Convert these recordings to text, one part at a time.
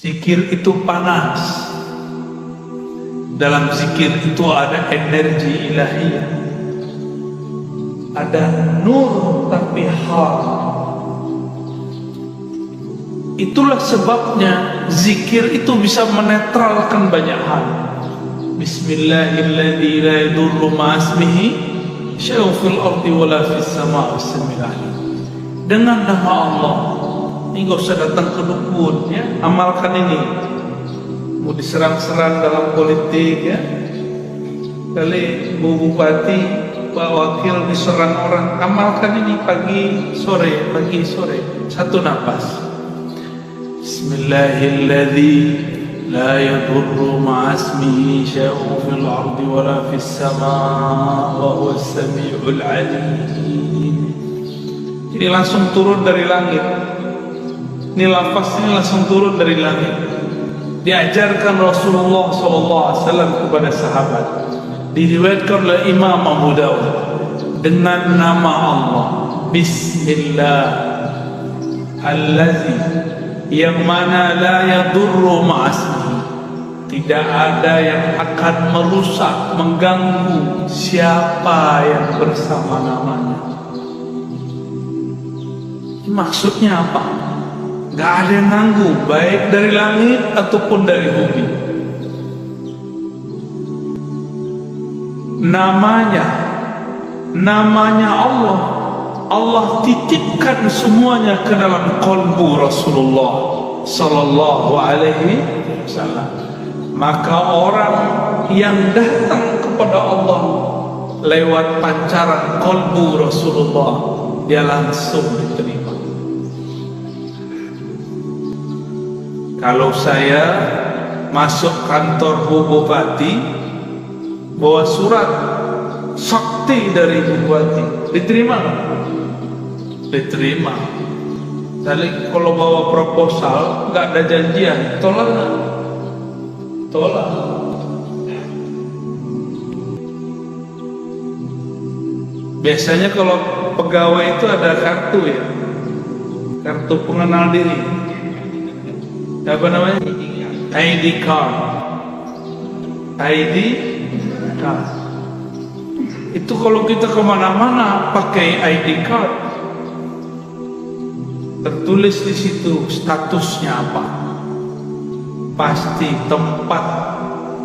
Zikir itu panas. Dalam zikir itu ada energi ilahiyah, ada nur tapi hal. Itulah sebabnya zikir itu bisa menetralkan banyak hal. Bismillahirrahmanirrahim, la yadurru ma'asmihi syai'un fil ardi wala fis sama'i was-sami'il 'alim. Dengan nama Allah. Ini gak usah datang ke dukun ya, amalkan ini. Mau diserang-serang dalam politik ya, kali Bu Bupati, Pak Wakil diserang orang, amalkan ini pagi sore, satu nafas. Bismillahilladzi la yadurru ma'asmihi syai'un fil ardi wala fis samaa'i wa huwas sami'ul 'alim. Ini langsung turun dari langit. Ini lafaz ini langsung turun dari langit. Diajarkan Rasulullah SAW kepada sahabat. Diriwayatkan oleh Imam Abu Dawud dengan nama Allah. Bismillah allazi, yang mana la yadurru ma'asmihi, tidak ada yang akan merusak, mengganggu siapa yang bersama namanya. Maksudnya apa? Gak ada yang ganggu, baik dari langit ataupun dari bumi. Namanya Allah. Allah titipkan semuanya ke dalam qalbu Rasulullah sallallahu alaihi wasallam. Maka orang yang datang kepada Allah lewat pancaran qalbu Rasulullah, dia langsung diterima. Kalau saya masuk kantor Bu Bupati, bawa surat sakti dari Bu Bupati, diterima nggak? Diterima. Tapi kalau bawa proposal nggak ada janjian, tolak nggak? Tolak. Biasanya kalau pegawai itu ada kartu ya, kartu pengenal diri. Apa namanya? ID card. ID card. Itu kalau kita kemana-mana pakai ID card, tertulis di situ statusnya apa. Pasti tempat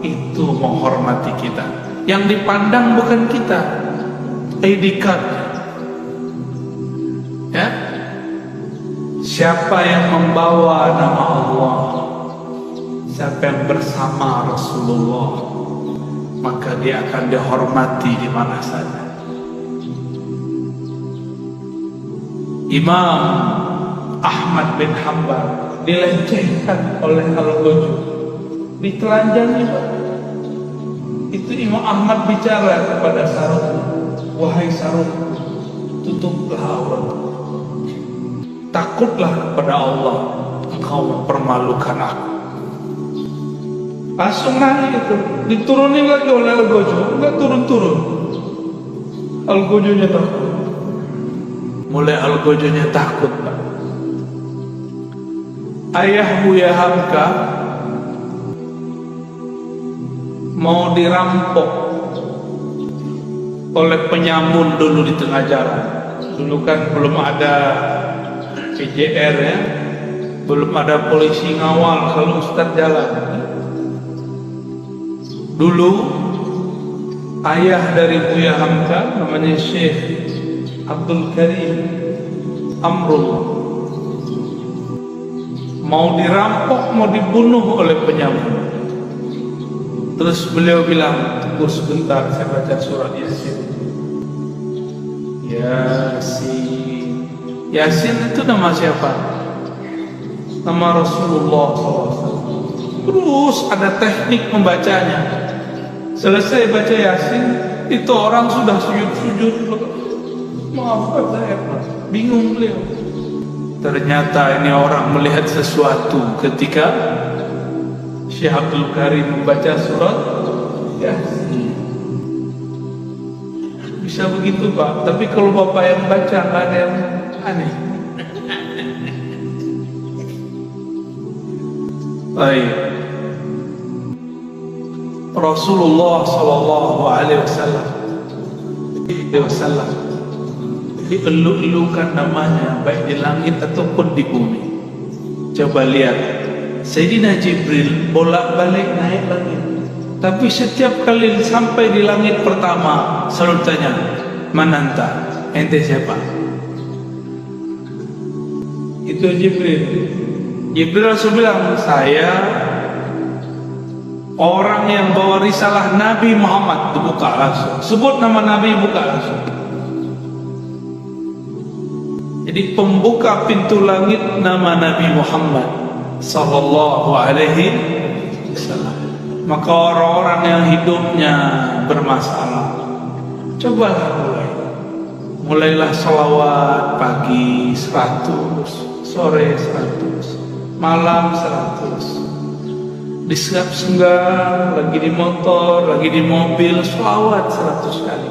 itu menghormati kita. Yang dipandang bukan kita, ID card. Ya. Siapa yang membawa nama Allah, siapa yang bersama Rasulullah, maka dia akan dihormati di mana saja. Imam Ahmad bin Hanbal dilecehkan oleh Al-Ghazali, ditelanjangi. Itu Imam Ahmad bicara kepada Saruk, wahai Saruk, tutuplah auratmu. Takutlah kepada Allah, engkau mempermalukan aku. Langsung nangis itu, diturunin lagi oleh Al-Ghazali, enggak turun-turun. Al-Ghazalinya takut. Mulai Al-Ghazalinya takut, Pak. Ayah Buya Hamka mau dirampok oleh penyamun dulu di tengah jalan. Dulu kan belum ada PJR ya, belum ada polisi ngawal kalau Ustadz jalan. Dulu ayah dari Buya Hamka namanya Syekh Abdul Karim Amrul mau dirampok, mau dibunuh oleh penyamun. Terus beliau bilang, tunggu sebentar, saya baca surat Yasin. Yasin itu nama siapa? Nama Rasulullah SAW. Terus ada teknik membacanya. Selesai baca Yasin, itu orang sudah sujud-sujud. Maafkan saya, bingung beliau. Ternyata ini orang melihat sesuatu ketika Syekh Abdul Karim membaca surat Yasin. Bisa begitu Pak, tapi kalau Bapak yang baca nggak ada yang aneh. Baik. Rasulullah Sallallahu Alaihi Wasallam dieluk-elukan namanya baik di langit ataupun di bumi. Coba lihat, Sayyidina Jibril bolak-balik naik langit, tapi setiap kali sampai di langit pertama selalu tanya, "Man anta?" Ente siapa? Itu Jibril. Jibril langsung bilang, "Saya orang yang bawa risalah Nabi Muhammad." Dibuka langsung, sebut nama Nabi, buka langsung. Jadi pembuka pintu langit nama Nabi Muhammad Sallallahu Alaihi Wasallam. Maka orang-orang yang hidupnya bermasalah, cobalah mulailah salawat pagi 100, sore 100, malam 100. Di setiap senggang, lagi di motor, lagi di mobil, salawat 100 kali.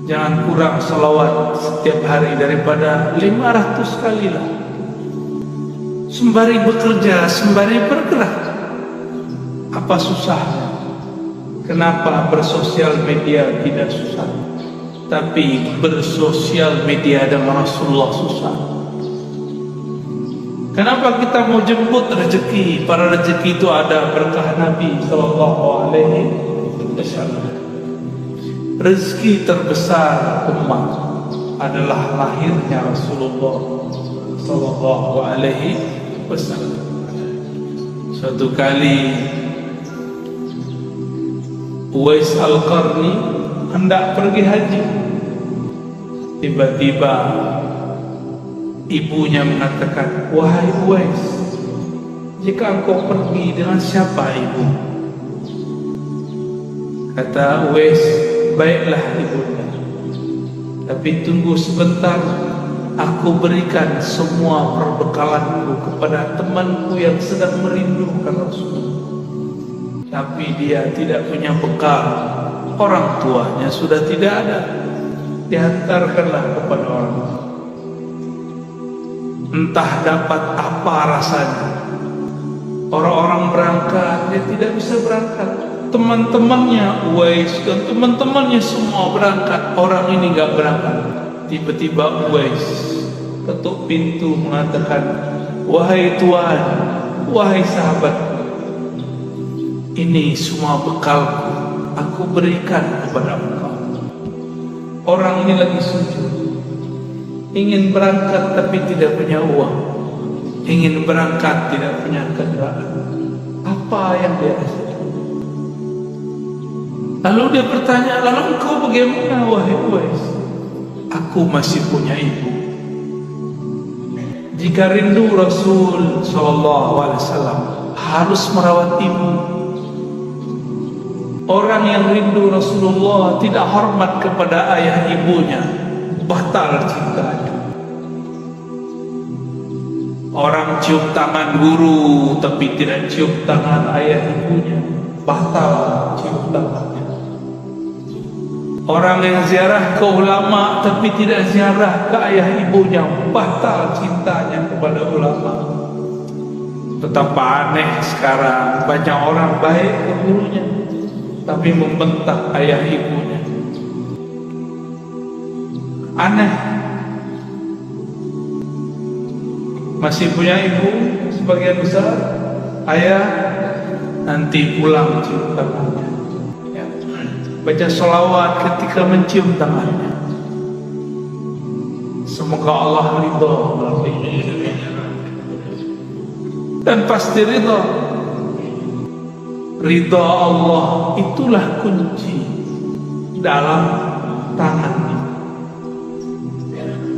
Jangan kurang salawat setiap hari daripada 500 kali lah. Sembari bekerja, sembari bergerak. Apa susahnya? Kenapa bersosial media tidak susah, tapi bersosial media dengan Rasulullah susah? Kenapa kita mau jemput rezeki? Para rezeki itu ada berkah Nabi Sallallahu Alaihi Wasallam. Rezeki terbesar umat adalah lahirnya Rasulullah Sallallahu Alaihi Wasallam. Suatu kali Uwais Al-Qarni hendak pergi haji. Tiba-tiba ibunya mengatakan, "Wahai Uwais, jika engkau pergi, dengan siapa ibu?" Kata Uwais, "Baiklah ibunda, tapi tunggu sebentar, aku berikan semua perbekalanku kepada temanku yang sedang merindukan Rasulullah." Tapi dia tidak punya bekal, orang tuanya sudah tidak ada, dihantarkanlah kepada orang. Entah dapat apa rasanya. Orang-orang berangkat, dia tidak bisa berangkat. Teman-temannya Uwais dan teman-temannya semua berangkat, orang ini nggak berangkat. Tiba-tiba Uwais ketuk pintu mengatakan, "Wahai Tuhan, wahai sahabat, ini semua bekalku, aku berikan kepada engkau." Orang ini lagi sujud, ingin berangkat tapi tidak punya uang, ingin berangkat tidak punya kendaraan. Apa yang dia rasakan? Lalu dia bertanya, "Lalu engkau bagaimana wahai Uwais?" "Aku masih punya ibu." Jika rindu Rasul Sallallahu Alaihi Wasallam harus merawat ibu. Orang yang rindu Rasulullah tidak hormat kepada ayah ibunya, batal cintanya. Orang cium tangan guru tapi tidak cium tangan ayah ibunya, batal cium tangannya. Orang yang ziarah ke ulama tapi tidak ziarah ke ayah ibunya, batal cintanya kepada ulama. Betapa aneh sekarang, banyak orang baik ke gurunya tapi membentak ayah ibunya. Aneh. Masih punya ibu sebagian besar, ayah nanti pulang cium tangannya, ya. Baca sholawat ketika mencium tangannya. Semoga Allah ridha melalui ini, dan pasti ridha. Ridha Allah itulah kunci dalam tangannya.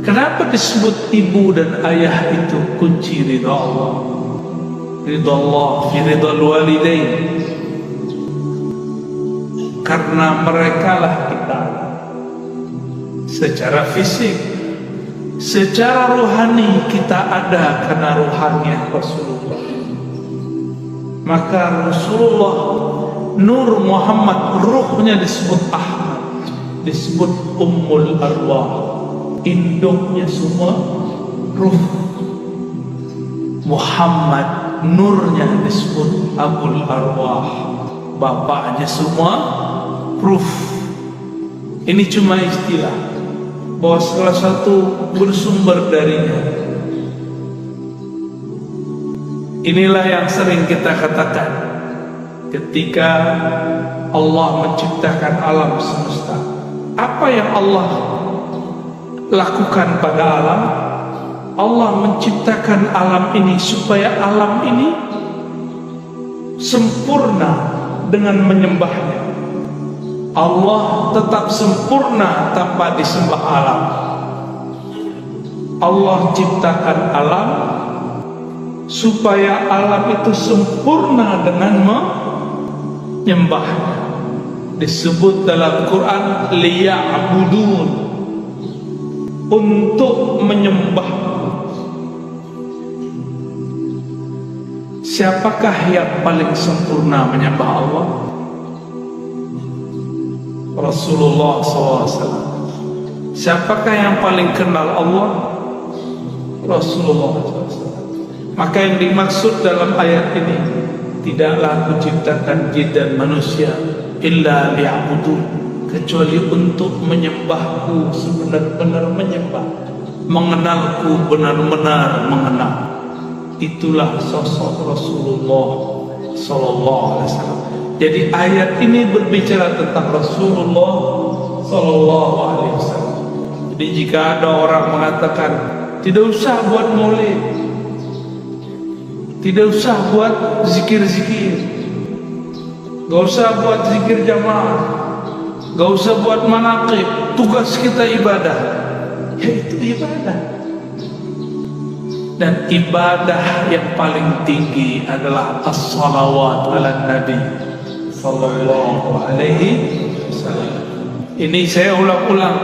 Kenapa disebut ibu dan ayah itu kunci ridha Allah? Ridha Allah fi ridhal walidain. Karena merekalah kita secara fisik, secara rohani kita ada karena ruhannya Rasulullah. Maka Rasulullah Nur Muhammad, ruhnya disebut Ahmad, disebut Ummul Arwah, induknya semua ruh. Muhammad nurnya disebut Abul Arwah, bapaknya semua proof. Ini cuma istilah bahwa salah satu bersumber darinya. Inilah yang sering kita katakan ketika Allah menciptakan alam semesta. Apa yang Allah lakukan pada alam? Allah menciptakan alam ini supaya alam ini sempurna dengan menyembahnya. Allah tetap sempurna tanpa disembah alam. Allah ciptakan alam supaya alam itu sempurna dengan menyembahnya. Disebut dalam Quran liya'budun, untuk menyembah. Siapakah yang paling sempurna menyembah Allah? Rasulullah SAW. Siapakah yang paling kenal Allah? Rasulullah SAW. Maka yang dimaksud dalam ayat ini, tidaklah aku ciptakan jin dan manusia illa liya'budun, kecuali untuk menyembahku sebenar-benar menyembah, mengenalku benar-benar mengenal. Itulah sosok Rasulullah Sallallahu Alaihi Wasallam. Jadi ayat ini berbicara tentang Rasulullah Sallallahu Alaihi Wasallam. Jadi jika ada orang mengatakan tidak usah buat maulid, tidak usah buat zikir-zikir, gak usah buat zikir jamaah, gak usah buat manaqib, tugas kita ibadah, ya itu ibadah. Dan ibadah yang paling tinggi adalah as-salawat ala Nabi Sallallahu Alaihi Wasallam. Ini saya ulang-ulang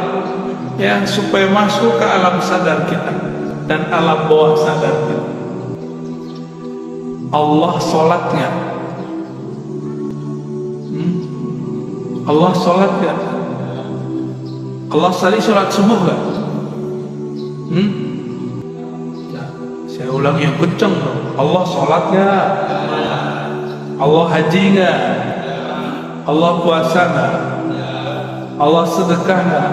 ya, supaya masuk ke alam sadar kita dan alam bawah sadar kita. Allah sholatnya, Allah sholat gak? Allah tadi sholat subuh gak? Saya ulang yang kencang. Allah sholat gak? Allah haji gak? Allah puasa gak? Allah sedekah gak?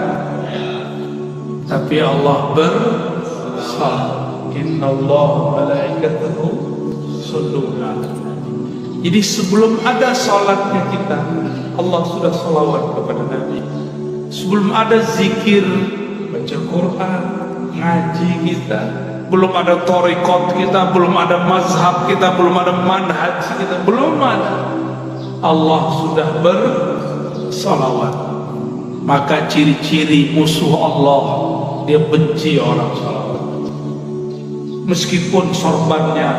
Tapi Allah bersalat. Inna Allah malaikatahu yusholluna. Jadi sebelum ada sholatnya kita, Allah sudah sholawat kepada Nabi. Sebelum ada zikir, baca Quran, ngaji kita, belum ada thariqat kita, belum ada mazhab kita, belum ada manhaj kita, belum ada. Allah sudah bersalawat. Maka ciri-ciri musuh Allah, dia benci orang salawat. Meskipun sorbannya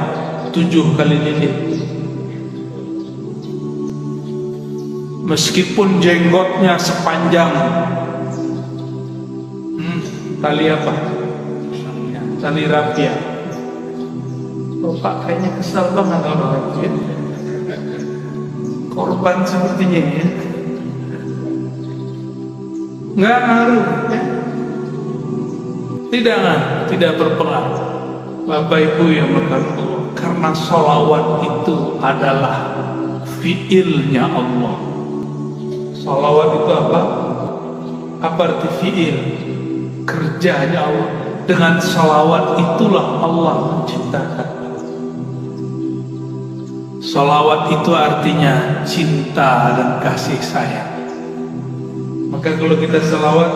7 kali lilit, meskipun jenggotnya sepanjang tali apa? Tali rapia. Bapak kayaknya kesal banget orang itu ya. Korban sepertinya ya. Nggak ngaruh ya. Tidak berpengaruh. Bapak Ibu yang berkata, karena sholawat itu adalah fiilnya Allah. Sholawat itu apa? Apa arti fiil? Kerjanya Allah. Dengan sholawat itulah Allah menciptakan. Sholawat itu artinya cinta dan kasih sayang. Maka kalau kita sholawat,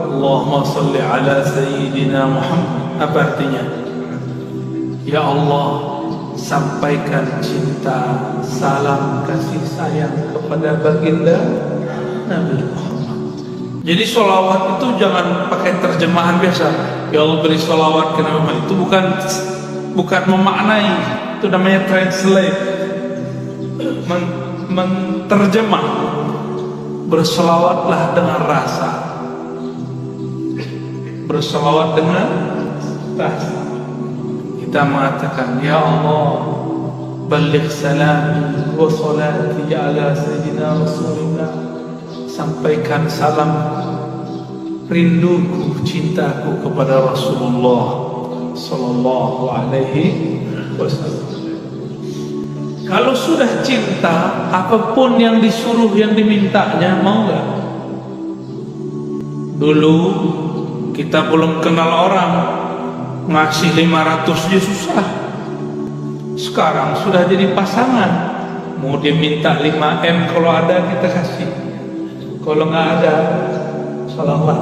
Allahumma salli ala Sayyidina Muhammad, apa artinya? Ya Allah, sampaikan cinta, salam, kasih sayang kepada baginda Nabi Muhammad. Jadi sholawat itu jangan pakai terjemahan biasa. Ya Allah beri sholawat ke Nabi Muhammad. Itu bukan memaknai. Itu namanya translate, menterjemah. Bersolawatlah dengan rasa. Bersolawat dengan rasa. Kita mengatakan, Ya Allah, baligh salami wa salati ala Sayyidina Rasulullah. Sampaikan salam rinduku, cintaku kepada Rasulullah Sallallahu Alaihi Wasallam. Kalau sudah cinta, apapun yang disuruh, yang dimintanya, mau gak? Dulu kita belum kenal orang, ngasih 500 aja susah. Sekarang sudah jadi pasangan, mau dia minta 5M, kalau ada kita kasih, kalau nggak ada salawat.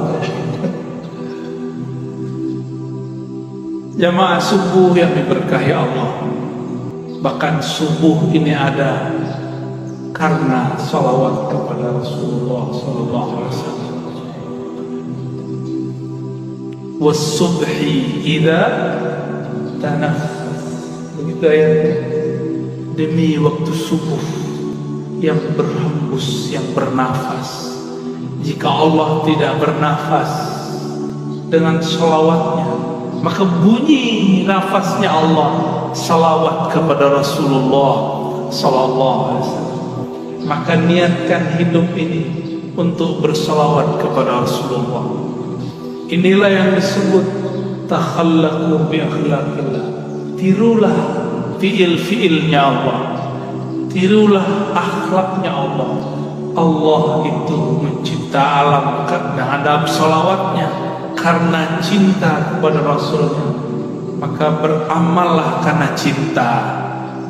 Jamaah subuh yang diberkahi Allah, bahkan subuh ini ada karena salawat kepada Rasulullah sallallahu alaihi wasallam. Was-subhi idza tanaffas, begitu ayatnya. Demi waktu subuh yang berhembus, yang bernafas. Jika Allah tidak bernafas dengan salawatnya, maka bunyi nafasnya Allah salawat kepada Rasulullah sallallahu alaihi wasallam. Maka niatkan hidup ini untuk bersalawat kepada Rasulullah. Inilah yang disebut takhallaqu bi akhlaqillah. Tirulah fiil-fiilnya Allah, tirulah akhlaknya Allah. Allah itu mencipta alam dengan salawatnya karena cinta kepada Rasulnya. Maka beramallah karena cinta,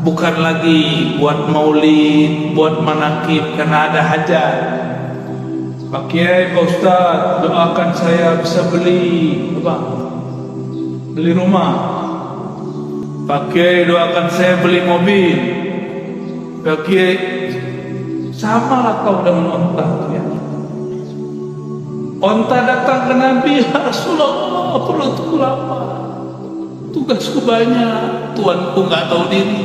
bukan lagi buat maulid, buat manakib karena ada hajat. Pak Kiai, Pak Ustaz, doakan saya bisa beli rumah. Pak Kiai, doakan saya beli mobil. Pak Kiai, samalah kau dengan onta ya. Onta datang ke Nabi, ya Rasulullah, perutku lapar, tugasku banyak, tuanku nggak tahu diri.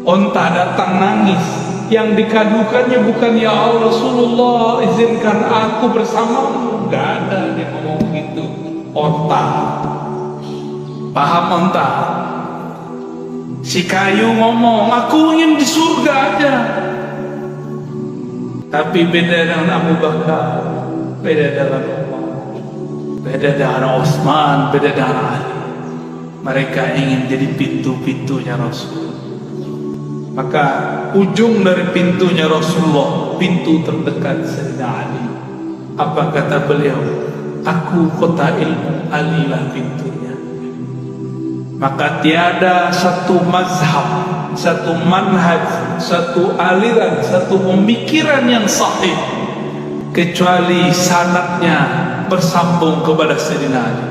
Onta datang nangis, yang dikadukannya bukan ya Allah Rasulullah izinkan aku bersamamu, nggak ada dia ngomong gitu. Onta, paham onta? Si kayu ngomong, aku ingin di surga aja. Tapi beda dengan Abu Bakar, beda dengan Umar, beda dengan Utsman, beda dengan Ali. Mereka ingin jadi pintu-pintunya Rasul. Maka ujung dari pintunya Rasulullah, pintu terdekat Sayyidina Ali. Apa kata beliau? Aku kota ilmu, Alilah pintunya. Maka tiada satu mazhab, satu manhaj, satu aliran, satu pemikiran yang sahih kecuali sanadnya bersambung kepada Sayyidina Ali.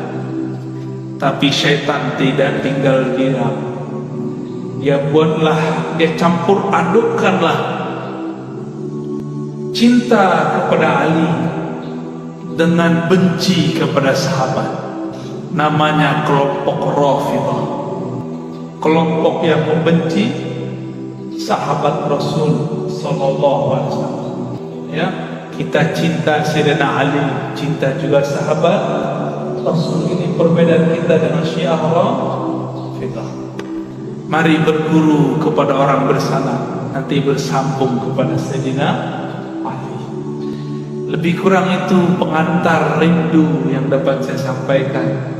Tapi syaitan tidak tinggal diam. Dia buatlah, dia campur adukkanlah cinta kepada Ali dengan benci kepada sahabat. Namanya kelompok Rafidhah, kelompok yang membenci sahabat Rasul sallallahu alaihi wasallam. Ya, kita cinta Sayyidina Ali, cinta juga sahabat Rasul. Ini perbedaan kita dengan Syiah Rafidhah. Mari berguru kepada orang bersama, nanti bersambung kepada Sayyidina Ali. Lebih kurang itu pengantar rindu yang dapat saya sampaikan.